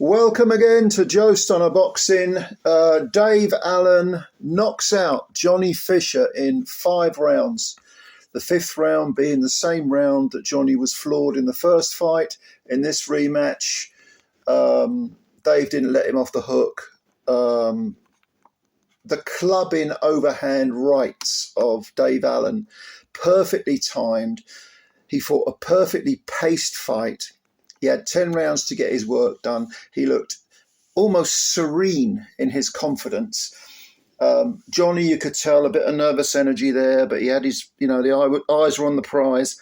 Welcome again to Joe Stunner Boxing. Dave Allen knocks out Johnny Fisher in 5 rounds. The 5th round being the same round that Johnny was floored in the first fight. In this rematch, Dave didn't let him off the hook. The clubbing overhand rights of Dave Allen, perfectly timed. He fought a perfectly paced fight. He had 10 rounds to get his work done. He looked almost serene in his confidence. Johnny, you could tell a bit of nervous energy there, but he had his, the eyes were on the prize.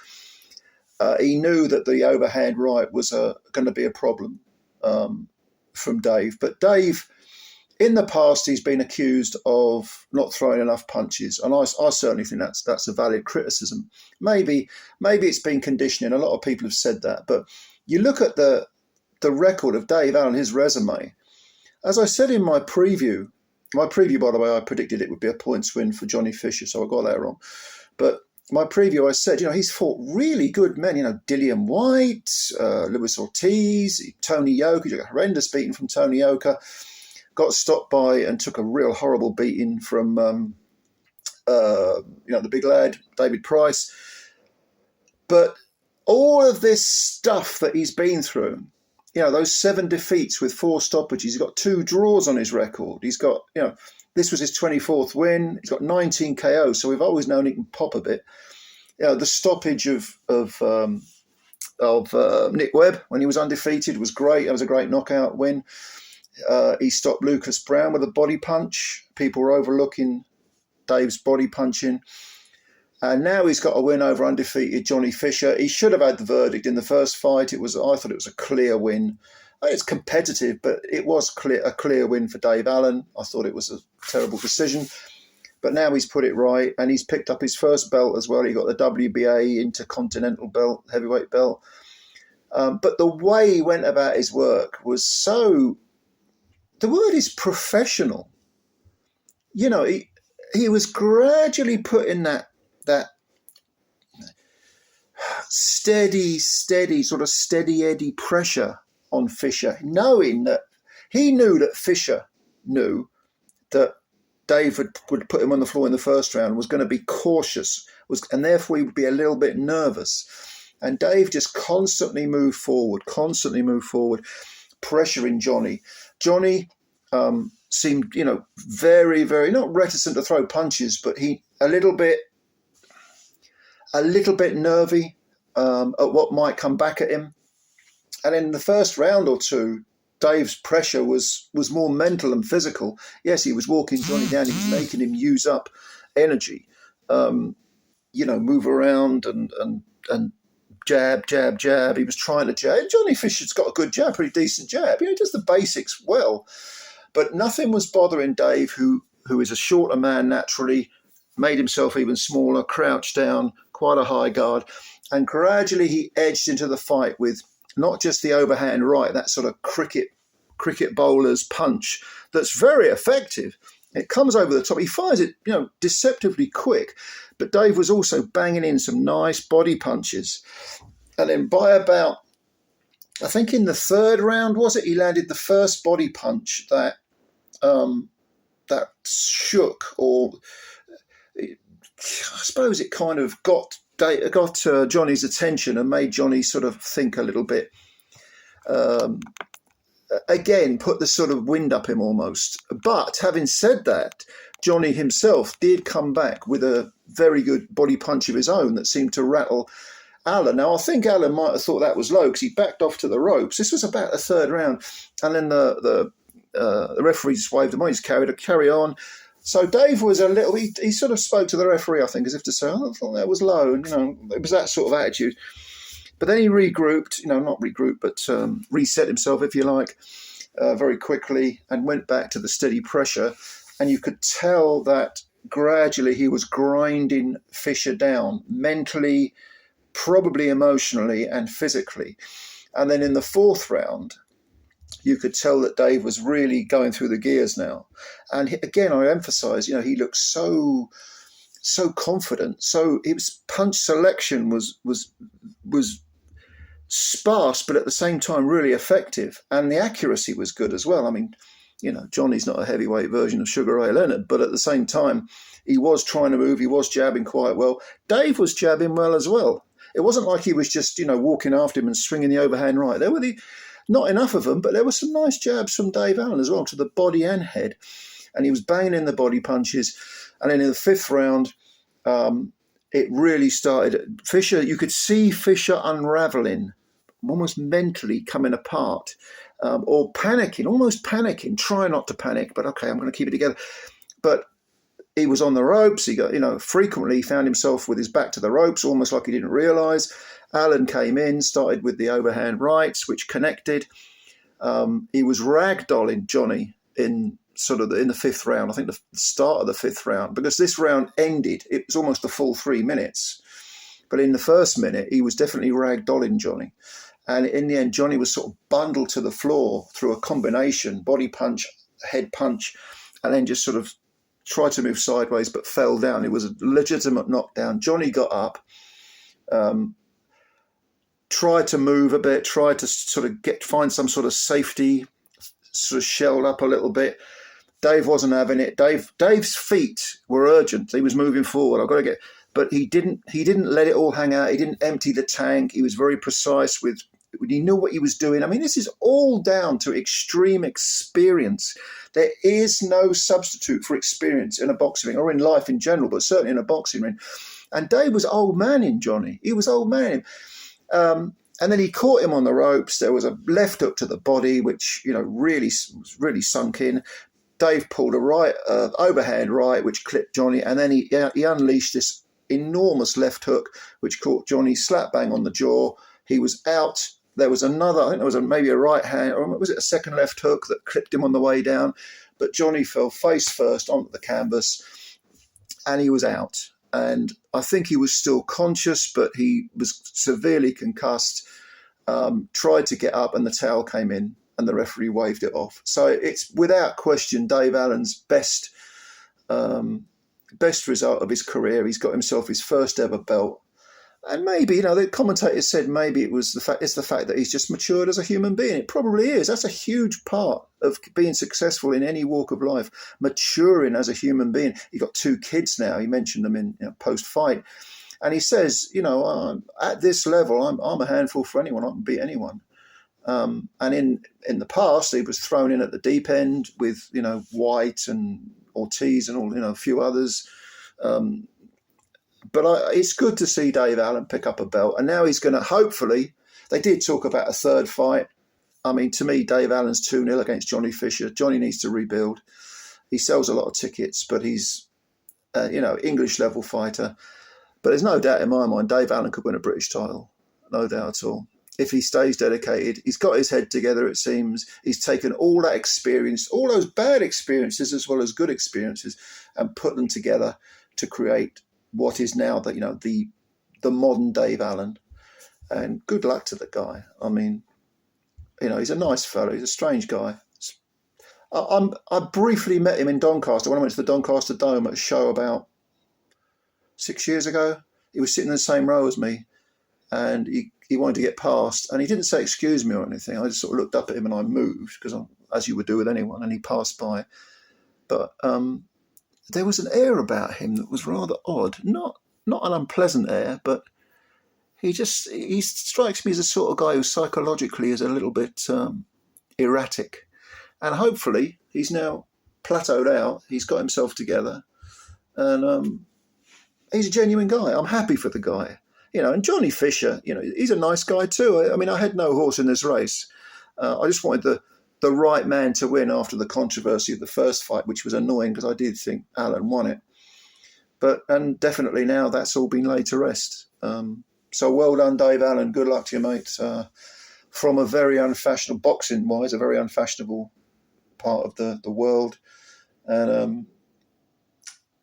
He knew that the overhand right was going to be a problem from Dave. But Dave, in the past, he's been accused of not throwing enough punches, and I certainly think that's a valid criticism. Maybe it's been conditioning. A lot of people have said that, but you look at the record of Dave Allen, his resume. As I said in my preview, by the way, I predicted it would be a points win for Johnny Fisher, so I got that wrong. But my preview, I said, he's fought really good men, Dillian White, Luis Ortiz, Tony Yoka. You got a horrendous beating from Tony Yoka. Got stopped by and took a real horrible beating from, the big lad, David Price. But all of this stuff that he's been through, those 7 defeats with 4 stoppages, he's got 2 draws on his record. He's got, this was his 24th win. He's got 19 KOs, so we've always known he can pop a bit. The stoppage of Nick Webb when he was undefeated was great. That was a great knockout win. He stopped Lucas Brown with a body punch. People were overlooking Dave's body punching. And now he's got a win over undefeated Johnny Fisher. He should have had the verdict in the first fight. I thought it was a clear win. It's competitive, but it was a clear win for Dave Allen. I thought it was a terrible decision. But now he's put it right, and he's picked up his first belt as well. He got the WBA Intercontinental belt, heavyweight belt. But the way he went about his work was so... The word is professional. He was gradually putting that steady, sort of steady Eddie pressure on Fisher, knowing that he knew that Fisher knew that Dave would put him on the floor in the first round, was going to be cautious, and therefore he would be a little bit nervous. And Dave just constantly moved forward, pressuring Johnny. Johnny seemed, very, very, not reticent to throw punches, but he a little bit nervy at what might come back at him. And in the first round or two, Dave's pressure was more mental than physical. Yes, he was walking Johnny down. He was making him use up energy, move around and jab. He was trying to jab. Johnny Fisher's got a good jab, pretty decent jab. He does the basics well. But nothing was bothering Dave, who is a shorter man naturally, made himself even smaller, crouched down, quite a high guard. And gradually he edged into the fight with not just the overhand right, that sort of cricket bowler's punch that's very effective. It comes over the top. He fires it, deceptively quick. But Dave was also banging in some nice body punches. And then by about, I think in the 3rd round, he landed the first body punch that shook, or I suppose it kind of got Johnny's attention and made Johnny sort of think a little bit. Again, put the sort of wind up him almost. But having said that, Johnny himself did come back with a very good body punch of his own that seemed to rattle Allen. Now, I think Allen might have thought that was low because he backed off to the ropes. This was about the 3rd round. And then the referee just waved him on. He's carry on. So Dave was a little, he sort of spoke to the referee, I think, as if to say, I thought that was low. And, it was that sort of attitude. But then he regrouped, not regrouped, but reset himself, if you like, very quickly and went back to the steady pressure. And you could tell that gradually he was grinding Fisher down mentally, probably emotionally and physically. And then in the 4th round, you could tell that Dave was really going through the gears now. And again, I emphasize, he looked so confident. So his punch selection was sparse, but at the same time really effective. And the accuracy was good as well. I mean, Johnny's not a heavyweight version of Sugar Ray Leonard, but at the same time, he was trying to move. He was jabbing quite well. Dave was jabbing well as well. It wasn't like he was just, walking after him and swinging the overhand right. There were not enough of them, but there were some nice jabs from Dave Allen as well to the body and head. And he was banging in the body punches. And then in the fifth round, it really started. Fisher, you could see Fisher unraveling, almost mentally coming apart, or almost panicking, trying not to panic, but okay, I'm going to keep it together. But he was on the ropes. He got, frequently found himself with his back to the ropes, almost like he didn't realise. Allen came in, started with the overhand rights, which connected. He was ragdolling Johnny in the fifth round. I think the start of the fifth round, because this round ended. It was almost the full 3 minutes. But in the first minute, he was definitely ragdolling Johnny. And in the end, Johnny was sort of bundled to the floor through a combination, body punch, head punch, and then just sort of tried to move sideways but fell down. It was a legitimate knockdown. Johnny got up, tried to move a bit, tried to sort of find some sort of safety, sort of shelled up a little bit. Dave wasn't having it. Dave's feet were urgent. He was moving forward. But he didn't let it all hang out. He didn't empty the tank. He was very precise he knew what he was doing. I mean, this is all down to extreme experience. There is no substitute for experience in a boxing ring or in life in general, but certainly in a boxing ring. And Dave was old man in Johnny. He was old man. And then he caught him on the ropes. There was a left hook to the body, which, really sunk in. Dave pulled a overhand right, which clipped Johnny. And then he unleashed this enormous left hook, which caught Johnny slap bang on the jaw. He was out. There was another, I think there was maybe a right hand, or was it a second left hook that clipped him on the way down? But Johnny fell face first onto the canvas and he was out. And I think he was still conscious, but he was severely concussed, tried to get up and the towel came in and the referee waved it off. So it's without question Dave Allen's best result of his career. He's got himself his first ever belt. And maybe, the commentators said maybe it's the fact that he's just matured as a human being. It probably is. That's a huge part of being successful in any walk of life, maturing as a human being. He's got 2 kids now. He mentioned them in post-fight. And he says, at this level, I'm a handful for anyone. I can beat anyone. And in the past, he was thrown in at the deep end with, White and Ortiz and all, a few others. But it's good to see Dave Allen pick up a belt. And now he's going to, hopefully, they did talk about a third fight. I mean, to me, Dave Allen's 2-0 against Johnny Fisher. Johnny needs to rebuild. He sells a lot of tickets, but he's, English level fighter. But there's no doubt in my mind, Dave Allen could win a British title. No doubt at all. If he stays dedicated, he's got his head together, it seems. He's taken all that experience, all those bad experiences as well as good experiences, and put them together to create what is now the modern Dave Allen. And good luck to the guy. I mean, he's a nice fellow. He's a strange guy. I briefly met him in Doncaster when I went to the Doncaster Dome at a show about 6 years ago. He was sitting in the same row as me, and he wanted to get past, and he didn't say excuse me or anything. I just sort of looked up at him and I moved, because as you would do with anyone, and he passed by. But there was an air about him that was rather odd. Not an unpleasant air, but he strikes me as the sort of guy who psychologically is a little bit erratic. And hopefully he's now plateaued out. He's got himself together. And he's a genuine guy. I'm happy for the guy. And Johnny Fisher, he's a nice guy too. I mean, I had no horse in this race. I just wanted the right man to win after the controversy of the first fight, which was annoying because I did think Allen won it. And definitely now that's all been laid to rest. So well done, Dave Allen. Good luck to you, mate. From a very unfashionable, boxing-wise, a very unfashionable part of the world. And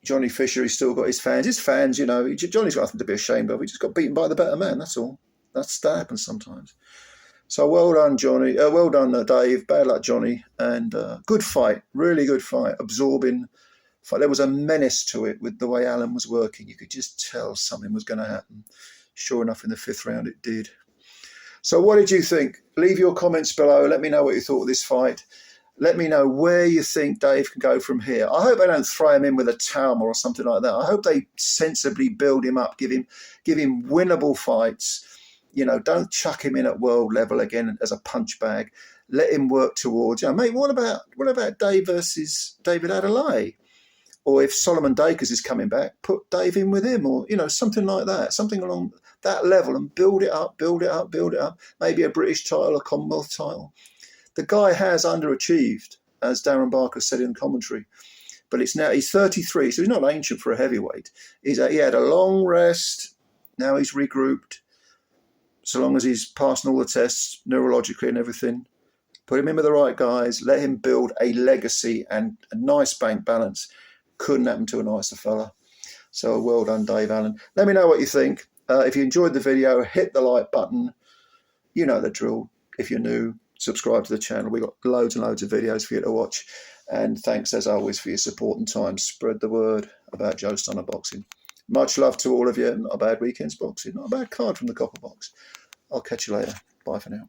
Johnny Fisher, he's still got his fans. Johnny's got nothing to be ashamed of. He just got beaten by the better man, that's all. That happens sometimes. So well done, Johnny. Well done, Dave. Bad luck, Johnny. And good fight, really good fight. Absorbing fight. There was a menace to it with the way Allen was working. You could just tell something was going to happen. Sure enough, in the 5th round, it did. So what did you think? Leave your comments below. Let me know what you thought of this fight. Let me know where you think Dave can go from here. I hope they don't throw him in with a Talma or something like that. I hope they sensibly build him up, give him winnable fights. You know, don't chuck him in at world level again as a punch bag. Let him work towards. You know, mate, what about Dave versus David Adelaide? Or if Solomon Dakers is coming back, put Dave in with him, or, you know, something like that, something along that level, and build it up, build it up, build it up. Maybe a British title, a Commonwealth title. The guy has underachieved, as Darren Barker said in commentary. But it's now, he's 33, so he's not ancient for a heavyweight. He had a long rest. Now he's regrouped. So long as he's passing all the tests neurologically and everything, put him in with the right guys, let him build a legacy and a nice bank balance. Couldn't happen to a nicer fella. So well done, Dave Allen. Let me know what you think. If you enjoyed the video, hit the like button. You know the drill. If you're new, subscribe to the channel. We've got loads and loads of videos for you to watch. And thanks, as always, for your support and time. Spread the word about Joe Stunner Boxing. Much love to all of you. Not a bad weekend's boxing. Not a bad card from the Copper Box. I'll catch you later. Bye for now.